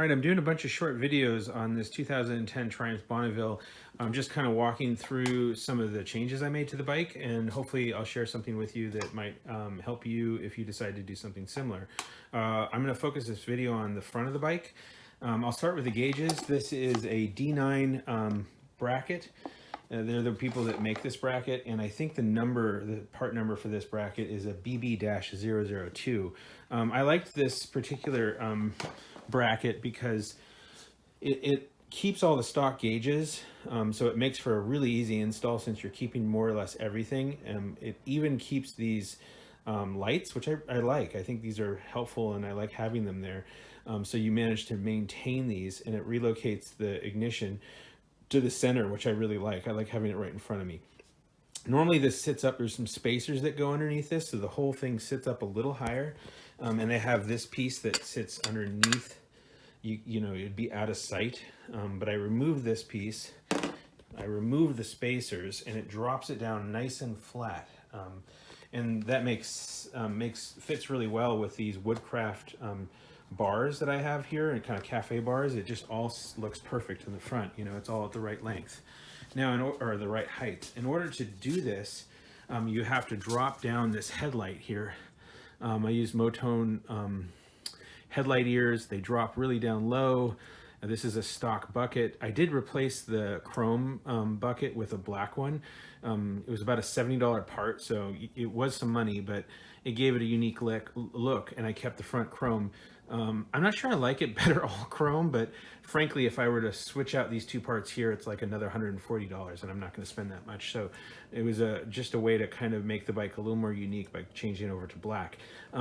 All right, I'm doing a bunch of short videos on this 2010 Triumph Bonneville. I'm just kind of walking through some of the changes I made to the bike, and hopefully I'll share something with you that might help you if you decide to do something similar. I'm going to focus this video on the front of the bike. I'll start with the gauges. This is a D9 bracket. They're the people that make this bracket, and I think the part number for this bracket is a BB-002. I liked this particular bracket because it keeps all the stock gauges, so it makes for a really easy install since you're keeping more or less everything. It even keeps these lights, which I like. I think these are helpful and I like having them there. So you manage to maintain these, and it relocates the ignition to the center, which I really like. I like having it right in front of me. Normally this sits up, there's some spacers that go underneath this, so the whole thing sits up a little higher. And they have this piece that sits underneath, you know, it'd be out of sight. But I removed this piece, I removed the spacers, and it drops it down nice and flat. And that fits really well with these Woodcraft bars that I have here, and kind of cafe bars. It just all looks perfect in the front. You know, it's all at the right length. Now, or the right height. In order to do this, you have to drop down this headlight here. I use Moto headlight ears. They drop really down low. This is a stock bucket. I did replace the chrome bucket with a black one. It was about a $70 part, so it was some money, but it gave it a unique look, and I kept the front chrome. I'm not sure I like it better all chrome, but frankly, if I were to switch out these two parts here, it's like another $140, and I'm not going to spend that much. So it was just a way to kind of make the bike a little more unique by changing it over to black.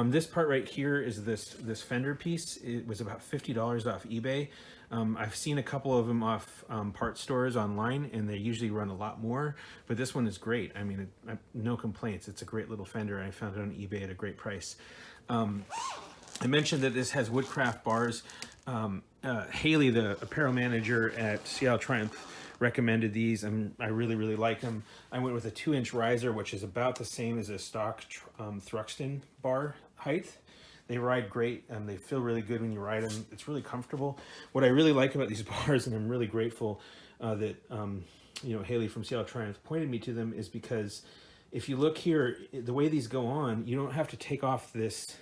This part right here is this fender piece. It was about $50 off eBay. I've seen a couple of them off part stores online, and they usually run a lot more, but this one is great. I mean, no complaints. It's a great little fender. I found it on eBay at a great price. I mentioned that this has Woodcraft bars. Haley, the apparel manager at Seattle Triumph, recommended these, and I really, really like them. I went with a 2-inch riser, which is about the same as a stock Thruxton bar height. They ride great, and they feel really good when you ride them. It's really comfortable. What I really like about these bars, and I'm really grateful that you know, Haley from Seattle Triumph pointed me to them, is because if you look here, the way these go on, you don't have to take off this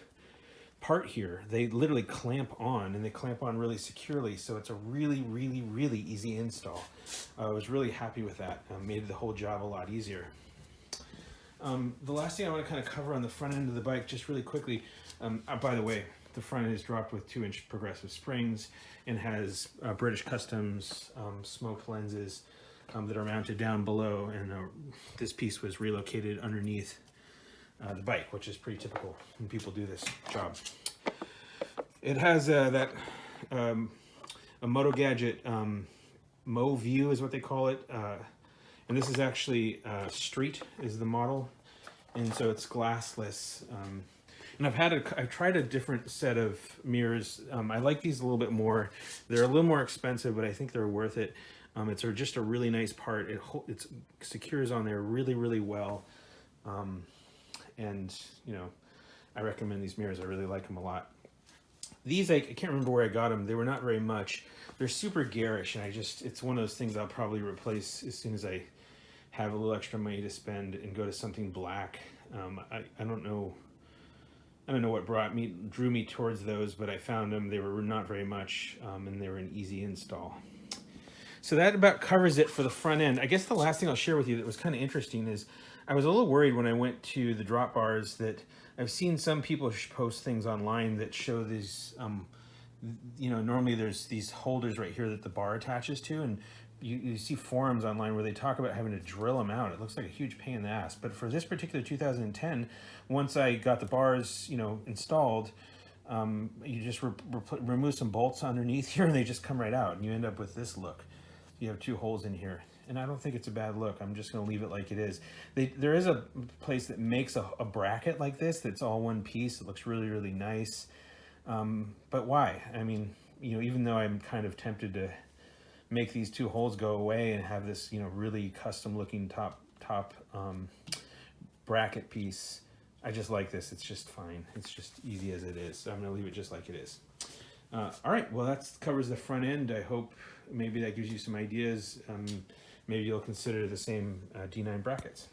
part here. They literally clamp on, and they clamp on really securely, so it's a really, really, really easy install. I was really happy with that. Made the whole job a lot easier. The last thing I want to kind of cover on the front end of the bike, just really quickly, by the way, the front end is dropped with 2-inch progressive springs and has British Customs smoked lenses that are mounted down below, and this piece was relocated underneath the bike, which is pretty typical when people do this job. It has a Moto Gadget Mo View is what they call it, and this is actually Street is the model, and so it's glassless. And I've tried a different set of mirrors. I like these a little bit more. They're a little more expensive, but I think they're worth it. It's just a really nice part. It secures on there really, really well. And you know, I recommend these mirrors. I really like them a lot. These, I can't remember where I got them. They were not very much. They're super garish, and it's one of those things I'll probably replace as soon as I have a little extra money to spend and go to something black. I don't know what drew me towards those, but I found them. They were not very much, and they were an easy install. So that about covers it for the front end. I guess the last thing I'll share with you that was kind of interesting is I was a little worried when I went to the drop bars that I've seen some people post things online that show these, you know, normally there's these holders right here that the bar attaches to, and you see forums online where they talk about having to drill them out. It looks like a huge pain in the ass. But for this particular 2010, once I got the bars, you know, installed, you just remove some bolts underneath here, and they just come right out, and you end up with this look. You have 2 holes in here, and I don't think it's a bad look. I'm just going to leave it like it is. There is a place that makes a bracket like this that's all one piece. It looks really, really nice. But why? I mean, you know, even though I'm kind of tempted to make these 2 holes go away and have this, you know, really custom looking top bracket piece, I just like this. It's just fine. It's just easy as it is. So I'm going to leave it just like it is. All right, well, that covers the front end. I hope maybe that gives you some ideas. Maybe you'll consider the same D9 brackets.